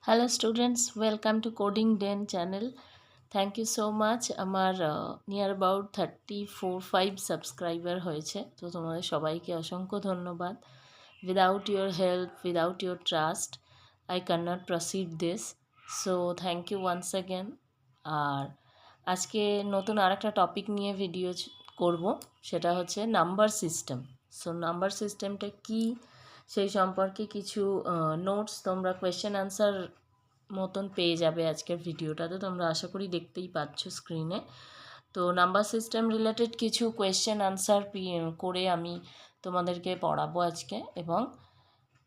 Hello students, welcome to Coding Den channel. Thank you so much. আমার near about 34-5 subscriber হয়েছে, তো তোমাদের সবাইকে অসংখ্য ধন্যবাদ। Without your help, without your trust, I can not proceed this. So thank you once again. আর আজকে নতুন আরেকটা টপিক নিয়ে ভিডিও করব, সেটা হচ্ছে নাম্বার সিস্টেম। সো নাম্বার সিস্টেমটা কি সেই সম্পর্কে কিছু নোটস তোমরা কোয়েশ্চেন আনসার মতন পেয়ে যাবে আজকের ভিডিওটাতে। তোমরা আশা করি দেখতেই পাচ্ছ স্ক্রিনে। তো নাম্বার সিস্টেম রিলেটেড কিছু কোয়েশ্চেন আনসার করে আমি তোমাদেরকে পড়াবো আজকে, এবং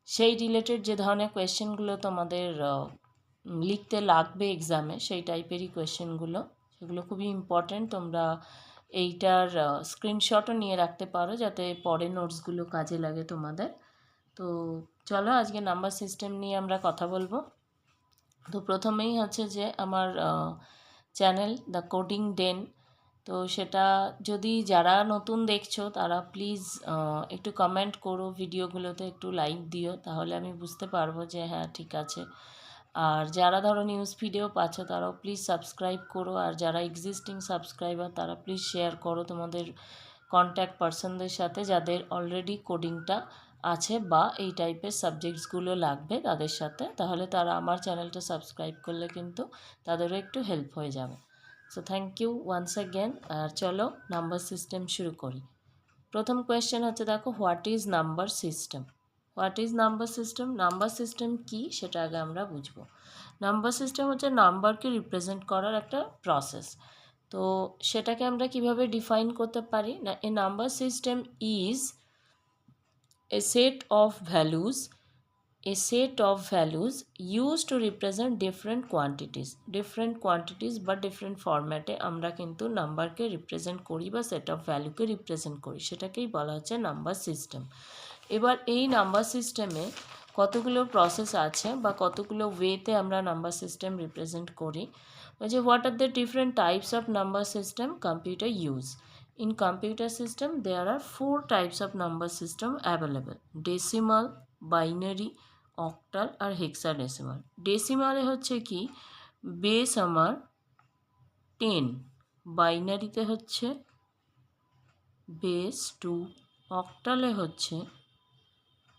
সেই রিলেটেড যে ধরনের কোয়েশ্চেনগুলো তোমাদের লিখতে লাগবে এক্সামে, সেই টাইপেরই কোয়েশ্চেনগুলো, সেগুলো খুবই ইম্পর্ট্যান্ট। তোমরা এইটার স্ক্রিনশটও নিয়ে রাখতে পারো যাতে পরে নোটসগুলো কাজে লাগে তোমাদের। তো চলো আজকে নাম্বার সিস্টেম নিয়ে আমরা কথা বলবো। তো প্রথমেই হচ্ছে যে আমার চ্যানেল দ্য কোডিং ডেন, তো সেটা যদি যারা নতুন দেখছো তারা প্লিজ একটু কমেন্ট করো, ভিডিওগুলোতে একটু লাইক দিও, তাহলে আমি বুঝতে পারবো যে হ্যাঁ ঠিক আছে। আর যারা ধরো নিউজ ভিডিও পাচ্ছ তারাও প্লিজ সাবস্ক্রাইব করো, আর যারা এক্সিস্টিং সাবস্ক্রাইবার তারা প্লিজ শেয়ার করো তোমাদের কন্ট্যাক্ট পার্সনদের সাথে যাদের অলরেডি কোডিংটা আছে বা এই টাইপের সাবজেক্টসগুলো লাগবে তাদের সাথে, তাহলে তারা আমার চ্যানেলটা সাবস্ক্রাইব করলে কিন্তু তাদেরও একটু হেল্প হয়ে যাবে। So thank you once again. আর চলো নাম্বার সিস্টেম শুরু করি। প্রথম কোয়েশ্চেন হচ্ছে, দেখো, what is number system. What is number system, number system কী সেটা আগে আমরা বুঝবো। নাম্বার সিস্টেম হচ্ছে নাম্বারকে রিপ্রেজেন্ট করার একটা প্রসেস। তো সেটাকে আমরা কিভাবে ডিফাইন করতে পারি না, a number system is a set of values used to represent different quantities বা different ফরম্যাটে আমরা কিন্তু নাম্বারকে রিপ্রেজেন্ট করি বা সেট অফ ভ্যালুকে রিপ্রেজেন্ট করি, সেটাকেই বলা হচ্ছে নাম্বার সিস্টেম। এবার এই নাম্বার সিস্টেমে কতগুলো প্রসেস আছে বা কতগুলো ওয়েতে আমরা নাম্বার সিস্টেম রিপ্রেজেন্ট করি। যে what are the different types of number system computer use. In computer system there are 4 types of number system available: decimal, binary, octal R hexadecimal। ডেসিমালে হচ্ছে কি বেস আমার 10, বাইনারিতে হচ্ছে বেস 2, অক্টালে হচ্ছে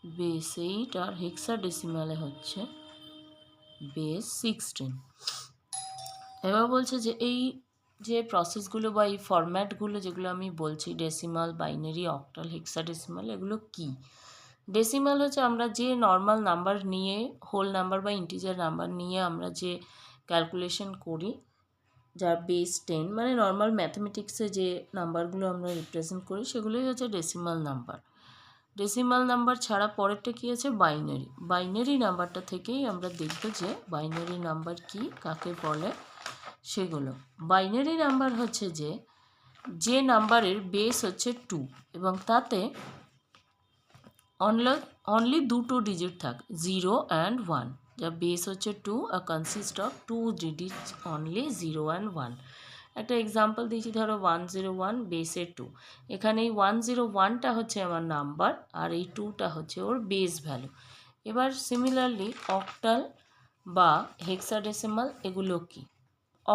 বেস 8 আর হেক্সাডেসিমালে হচ্ছে base 16। এবার বলছে যে এই যে প্রসেসগুলো বা এই ফরম্যাটগুলো যেগুলো আমি বলছি, ডেসিমাল, বাইনারি, অক্টাল, হেক্সাডেসিমাল, এগুলো কি? ডেসিমাল হচ্ছে আমরা যে নর্মাল নাম্বার নিয়ে, হোল নাম্বার বা ইন্টিজার নাম্বার নিয়ে আমরা যে ক্যালকুলেশন করি, যার বেস 10, মানে নর্মাল ম্যাথমেটিক্সে যে নাম্বারগুলো আমরা রিপ্রেজেন্ট করি সেগুলোই হচ্ছে ডেসিমাল নাম্বার। ডেসিমাল নাম্বার ছাড়া পরেরটা কী আছে, বাইনারি। বাইনারি নাম্বারটা থেকেই আমরা দেখব যে বাইনারি নাম্বার কি, কাকে বলে সেগুলো। বাইনারি নাম্বার হচ্ছে যে নাম্বারের বেস হচ্ছে 2 এবং তাতে অনলি দুটো ডিজিট থাকে, 0 অ্যান্ড 1। যা বেস হচ্ছে 2 আর consist of 2 digits only, 0 and 1। একটা এক্সাম্পল দিয়েছি, ধরো 101 বেসে 2, এখানে এই 101টা হচ্ছে আমার নাম্বার আর এই 2টা হচ্ছে ওর বেস ভ্যালু। এবার সিমিলারলি অক্টাল বা হেক্সাডেসিমাল এগুলো কি?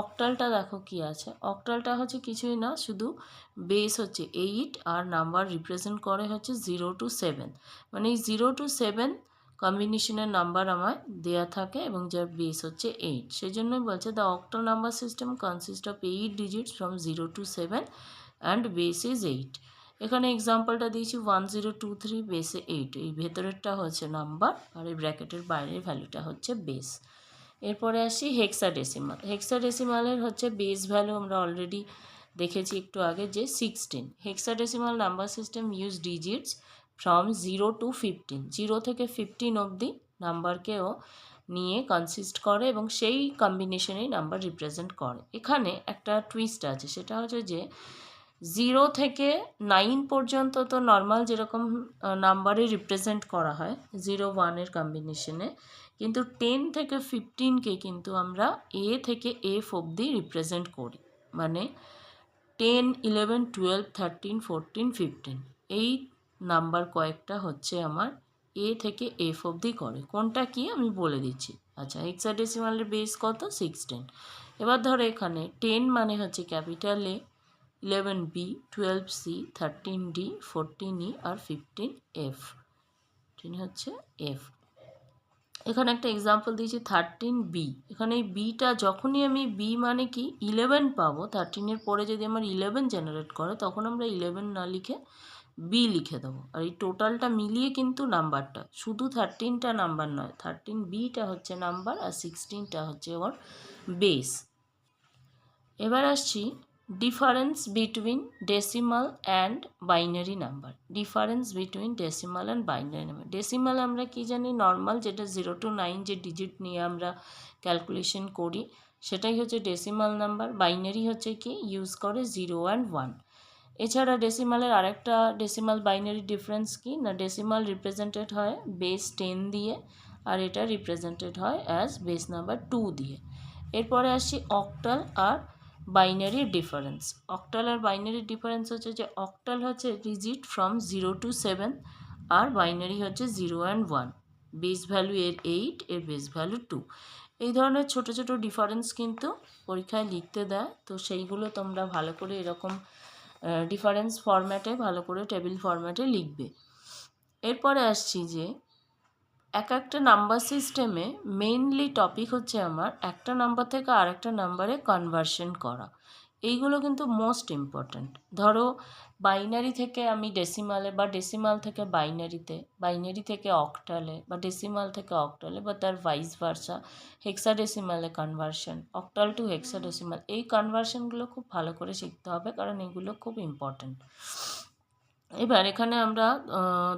অক্টালটা দেখো কি আছে, অক্টালটা হচ্ছে কিছুই না, শুধু বেস হচ্ছে 8 আর নাম্বার রিপ্রেজেন্ট করে হচ্ছে 0 to 7, মানে এই 0 to 7 কম্বিনেশনের নাম্বার আমার দেয়া থাকে এবং যার বেস হচ্ছে 8। সেই জন্যই বলছে the octal number system consist of 8 digits from 0 to 7 and base is 8। এখানে এক্সাম্পলটা দিয়েছি 1023 বেসে 8, এই ভেতরেরটা হচ্ছে নাম্বার আর এই ব্র্যাকেটের বাইরের ভ্যালুটা হচ্ছে বেস। এরপরে আসি হেক্সাডেসিমাল। হেক্সাডেসিমালের হচ্ছে বেস ভ্যালু আমরা অলরেডি দেখেছি একটু আগে যে 16। Hexadecimal number system use digits from 0 to 15, 0 থেকে 15 অবধি নাম্বারকেও নিয়ে কনসিস্ট করে এবং সেই কম্বিনেশনেই নাম্বার রিপ্রেজেন্ট করে। এখানে একটা টুইস্ট আছে, সেটা হচ্ছে যে 0 থেকে 9 পর্যন্ত তো নর্মাল যেরকম নাম্বারে রিপ্রেজেন্ট করা হয় 0 1-এর কম্বিনেশনে, কিন্তু 10 থেকে 15কে কিন্তু আমরা এ থেকে এফ অবধি রিপ্রেজেন্ট করি, মানে 10, 11, 12, 13, 14, 15 এই নাম্বার কয়েকটা হচ্ছে আমার এ থেকে এফ অবধি করে। কোনটা কি আমি বলে দিচ্ছি। আচ্ছা, হেক্সাডেসিমালের বেস কত? 16। এবার ধরো এখানে 10 মানে হচ্ছে capital A, 11B, 12C, 13D, 14E R 15F। তিনি হচ্ছে এফ। এখানে একটা এক্সাম্পল দিয়েছি 13B। এখানে এই বিটা যখনই আমি বি মানে কি 11 পাবো, 13-এর পরে যদি আমার 11 জেনারেট করে তখন আমরা 11 না লিখে বি লিখে দেবো। আর এই টোটালটা মিলিয়ে কিন্তু নাম্বারটা, শুধু 13টা নাম্বার নয়, 13Bটা হচ্ছে নাম্বার আর 16টা হচ্ছে ওর বেস। এবার আসছি difference between decimal and binary number. Difference between decimal and binary number. Decimal আমরা কি জানি? নর্মাল, যেটা 0 to 9 যে ডিজিট নিয়ে আমরা ক্যালকুলেশন করি সেটাই হচ্ছে ডেসিমাল নাম্বার। বাইনারি হচ্ছে কি ইউজ করে 0 and 1। এছাড়া ডেসিমালের আরেকটা ডেসিমাল বাইনারি ডিফারেন্স কি না, ডেসিমাল রিপ্রেজেন্টেড হয় বেস 10 দিয়ে আর এটা রিপ্রেজেন্টেড হয় অ্যাজ বেস নাম্বার 2 দিয়ে। এরপরে আসছি অক্টাল আর বাইনারি ডিফারেন্স। অক্টাল আর বাইনারি ডিফারেন্স হচ্ছে যে অক্টাল হচ্ছে ডিজিট ফ্রম 0 to 7 আর বাইনারি হচ্ছে 0 and 1। বেস ভ্যালু এর 8, এর বেস ভ্যালু 2। এই ধরনের ছোট ছোট ডিফারেন্স কিন্তু পরীক্ষায় লিখতে দেয়, তো সেইগুলো তোমরা ভালো করে এরকম ডিফারেন্স ফরম্যাটে ভালো করে টেবিল ফরম্যাটে লিখবে। এরপরে আসছি যে একটা নাম্বার সিস্টেমে মেইনলি টপিক হচ্ছে আমার একটা নাম্বার থেকে আরেকটা নাম্বারে কনভার্সন করা। এইগুলো কিন্তু মোস্ট ইম্পর্ট্যান্ট। ধরো বাইনারি থেকে আমি ডেসিমালে, বা ডেসিমাল থেকে বাইনারিতে, বাইনারি থেকে অক্টালে, বা ডেসিমাল থেকে অক্টালে, বা তার ভাইস ভার্সা হেক্সাডেসিমালে কনভার্সন, অক্টাল টু হেক্সাডেসিমাল, এই কনভার্সনগুলো খুব ভালো করে শিখতে হবে কারণ এগুলো খুব ইম্পর্ট্যান্ট। এবার এখানে আমরা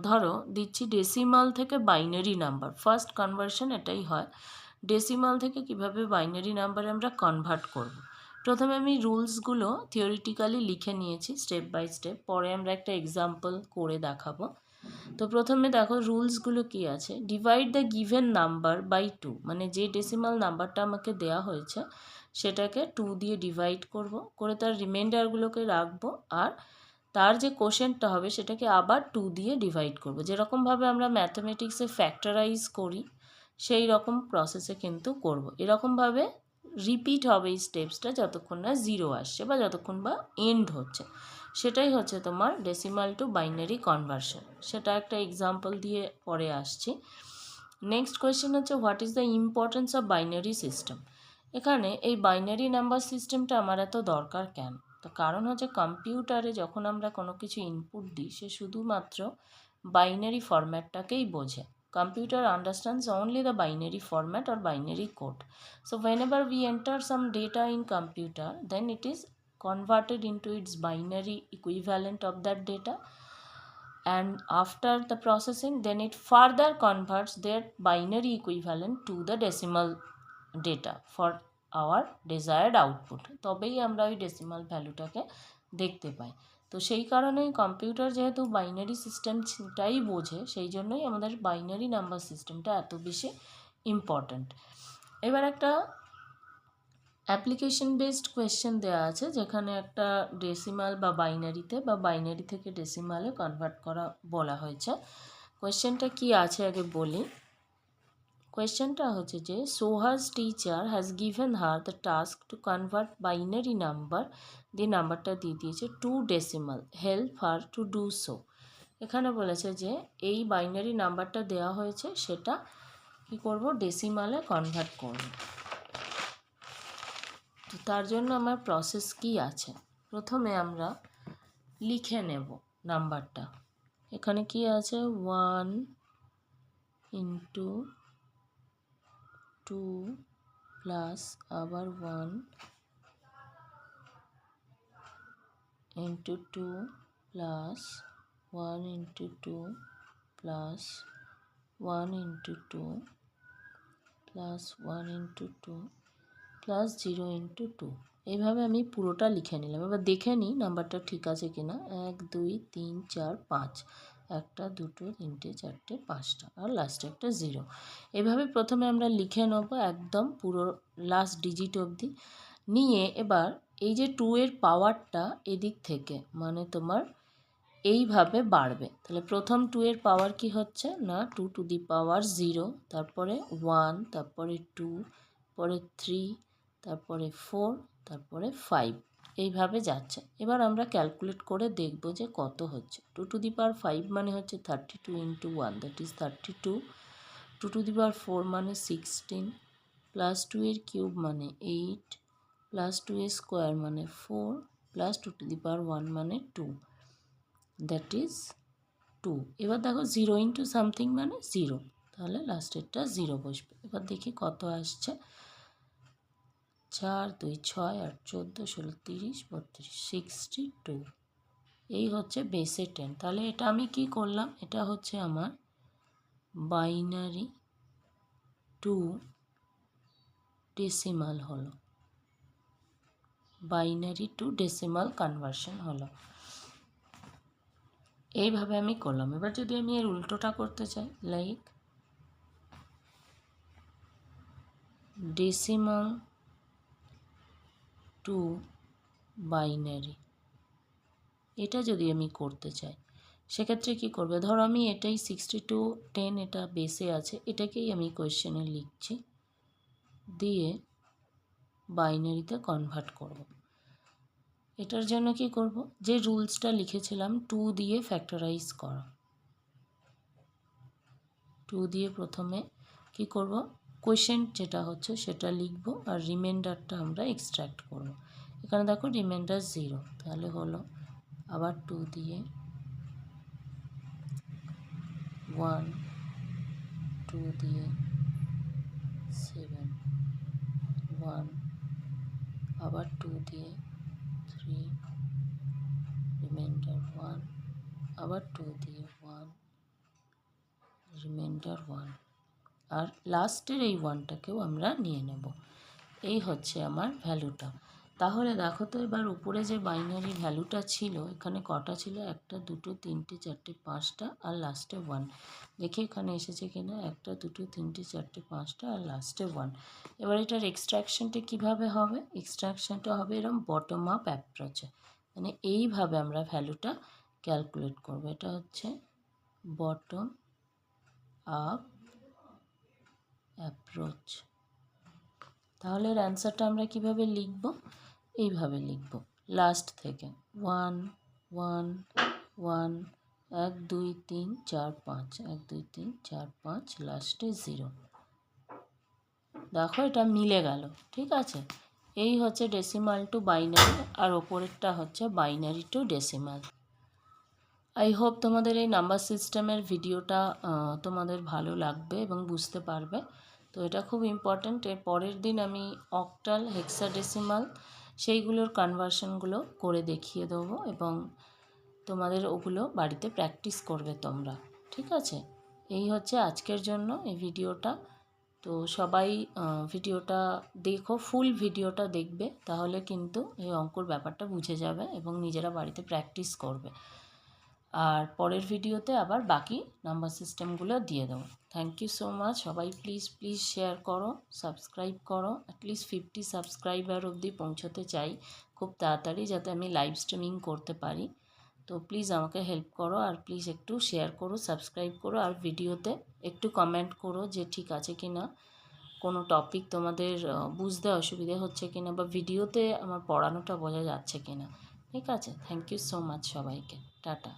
ধরো দিচ্ছি ডেসিমাল থেকে বাইনারি নাম্বার, ফার্স্ট কনভার্সন এটাই হয়। ডেসিমাল থেকে কিভাবে বাইনারি নাম্বারে আমরা কনভার্ট করব। প্রথমে আমি রুলসগুলো থিওরিটিক্যালি লিখে নিয়েছি স্টেপ বাই স্টেপ, পরে আমরা একটা এক্সাম্পল করে দেখাবো। তো প্রথমে দেখো রুলসগুলো কি আছে। Divide the given number by 2, মানে যে ডেসিমাল নাম্বারটা আমাকে দেওয়া হয়েছে সেটাকে 2 দিয়ে ডিভাইড করে তার রিমাইন্ডারগুলোকে রাখবো, আর তার যে কোশেন্টটা হবে সেটাকে আবার 2 দিয়ে ডিভাইড করব। যেরকমভাবে আমরা ম্যাথামেটিক্সে ফ্যাক্টরাইজ করি সেই রকম প্রসেসে কিন্তু করব। এরকমভাবে রিপিট হবে এই স্টেপসটা যতক্ষণ না 0 আসছে বা যতক্ষণ বা এন্ড হচ্ছে। সেটাই হচ্ছে তোমার ডেসিমাল টু বাইনারি কনভার্সন। সেটা একটা এক্সাম্পল দিয়ে পরে আসছি। নেক্সট কোয়েশ্চেন হচ্ছে what is the importance of binary system. এখানে এই বাইনারি নাম্বার সিস্টেমটা আমার এত দরকার কেন? তো কারণ হচ্ছে কম্পিউটারে যখন আমরা কোনো কিছু ইনপুট দিই সে শুধুমাত্র বাইনারি ফরম্যাটটাকেই বোঝে। Computer understands only the binary format or binary code. So whenever we enter some data in computer, then it is converted into its binary equivalent of that data, and after the processing then it further converts their binary equivalent to the decimal data for our desired output. তবেই আমরা ওই decimal ভ্যালুটাকে দেখতে পাই। তো সেই কারণেই computer যেহেতু binary সিস্টেমটাই বোঝে, সেই জন্যই আমাদের বাইনারি নাম্বার সিস্টেমটা এত বেশি ইম্পর্ট্যান্ট। এবার একটা অ্যাপ্লিকেশন বেসড কোয়েশ্চেন দেওয়া আছে যেখানে একটা ডেসিমাল বা বাইনারি থেকে ডেসিমালে কনভার্ট করা বলা হয়েছে। কোয়েশ্চেনটা কি আছে আগে বলি। কোয়েশ্চেনটা হচ্ছে যে Suhas teacher has given her the task to convert binary number, দিয়ে নাম্বারটা দিয়ে দিয়েছে 2 decimal, help her to do so. এখানে বলেছে যে এই বাইনারি নাম্বারটা দেওয়া হয়েছে সেটা কি করব, ডেসিমালে কনভার্ট করব। তো তার জন্য আমার প্রসেস কি আছে, প্রথমে আমরা লিখে নেব নাম্বারটা। এখানে কি আছে 1 * 2 প্লাস আবার 1 * 2 প্লাস 1 * 2 প্লাস 1 * 2 প্লাস 1 * 2 প্লাস 0 * 2। এইভাবে আমি পুরোটা লিখে নিলাম। এবার দেখে নিই নাম্বারটা ঠিক আছে কিনা। 1 2 3 4 5, 1 2 3 4 5টা, আর লাস্টে একটা 0। এভাবে প্রথমে আমরা লিখে নেব একদম পুরো লাস্ট ডিজিট অবধি নিয়ে। এবার এই যে 2 এর পাওয়ারটা এদিক থেকে, মানে তোমার এইভাবে বাড়বে। তাহলে প্রথম 2 এর পাওয়ার কি হচ্ছে না 2 টু দি পাওয়ার 0, তারপরে 1, তারপরে 2, পরে 3, তারপরে 4, তারপরে 5, এইভাবে যাচ্ছে। এবার আমরা ক্যালকুলেট করে দেখব যে কত হচ্ছে। 2 টু দি পাওয়ার 5 মানে হচ্ছে 32 into 1, that is 32। 2 to the power 4 মানে 16, প্লাস 2 এর কিউব মানে 8, প্লাস 2 এর স্কোয়ার মানে 4, প্লাস 2 টু দি পাওয়ার 1 মানে 2, দ্যাট ইজ 2। এবার দেখো 0 ইন্টু সামথিং মানে 0, তাহলে লাস্টেরটা 0 বসবে। এবার দেখি কত আসছে। 4, 2, 6, 8, 14, 16, 30, 32, 62। এই হচ্ছে বেসে 10। তাহলে এটা আমি কি করলাম, এটা হচ্ছে আমার বাইনারি টু ডেসিমাল হলো, বাইনারি টু ডেসিমাল কনভার্সন হলো। এইভাবে আমি করলাম। এবার যদি আমি এর উল্টোটা করতে চাই, লাইক ডেসিমাল টু বাইনারি, এটা যদি আমি করতে চাই সেক্ষেত্রে কি করবে, ধরো আমি এটাই 62, 10 এটা বেসে আছে, এটাকেই আমি কোয়েশ্চেনে লিখছি, দিয়ে বাইনারিতে কনভার্ট করব। এটার জন্য কি করব, যে রুলসটা লিখেছিলাম 2 দিয়ে ফ্যাক্টরাইজ করা, 2 দিয়ে প্রথমে কি করব, কোয়েশ্চেন্ট যেটা হচ্ছে সেটা লিখব, আর রিমাইন্ডারটা আমরা এক্সট্র্যাক্ট করব। এখানে দেখো রিমাইন্ডার 0, তাহলে হলো আবার 2 দিয়ে 1, 2 দিয়ে 7, 1, আবার 2 দিয়ে 3, রিমাইন্ডার 1, আবার 2 দিয়ে 1, রিমাইন্ডার 1, আর লাস্টের এই 1টাকেও আমরা নিয়ে নেব। এই হচ্ছে আমার ভ্যালুটা। তাহলে দেখো তো এবার উপরে যে বাইনারি ভ্যালুটা ছিল, এখানে কটা ছিল, 1, 2, 3, 4, 5টা, আর লাস্টে 1। দেখি এখানে এসেছে কিনা, 1, 2, 3, 4, 5টা, আর লাস্টে 1। এবার এটার এক্সট্র্যাকশনটা কিভাবে হবে, এক্সট্র্যাকশনটা হবে এরকম বটম আপ অ্যাপ্রোচে, মানে এইভাবে আমরা ভ্যালুটা ক্যালকুলেট করব। এটা হচ্ছে বটম আপ অ্যাপ্রোচ। তাহলে এর অ্যান্সারটা আমরা কিভাবে লিখব, এইভাবে লিখব, লাস্ট থেকে 1, 1, 1, 1, 2, 3, 4, 5, 1, 2, 3, 4, 5, লাস্টে 0। দেখো এটা মিলে গেল, ঠিক আছে। এই হচ্ছে ডেসিমাল টু বাইনারি, আর ওপরেরটা হচ্ছে binary two decimal. I hope তোমাদের এই নাম্বার সিস্টেমের ভিডিওটা তোমাদের ভালো লাগবে এবং বুঝতে পারবে। তো এটা খুব ইম্পর্ট্যান্ট। এর পরের দিন আমি অক্টাল, হেক্সাডেসিমাল সেইগুলোর কনভার্সনগুলো করে দেখিয়ে দেবো, এবং তোমাদের ওগুলো বাড়িতে প্র্যাকটিস করবে তোমরা, ঠিক আছে। এই হচ্ছে আজকের জন্য এই ভিডিওটা। তো সবাই ভিডিওটা দেখো, ফুল ভিডিওটা দেখবে, তাহলে কিন্তু এই অঙ্কর ব্যাপারটা বুঝে যাবে এবং নিজেরা বাড়িতে প্র্যাকটিস করবে। আর পরের ভিডিওতে আবার বাকি নাম্বার সিস্টেমগুলো দিয়ে দেবো। Thank you so much. সবাই প্লিজ শেয়ার করো, সাবস্ক্রাইব করো। অ্যাটলিস্ট 50 সাবস্ক্রাইবার অবধি পৌঁছতে চাই খুব তাড়াতাড়ি, যাতে আমি লাইভ স্ট্রিমিং করতে পারি। তো প্লিজ আমাকে হেল্প করো, আর প্লিজ একটু শেয়ার করো, সাবস্ক্রাইব করো, আর ভিডিওতে একটু কমেন্ট করো যে ঠিক আছে কি না, কোনো টপিক তোমাদের বুঝতে অসুবিধে হচ্ছে কি না, বা ভিডিওতে আমার পড়ানোটা বোঝা যাচ্ছে কি না। ঠিক আছে, থ্যাংক ইউ সো মাচ সবাইকে, টাটা।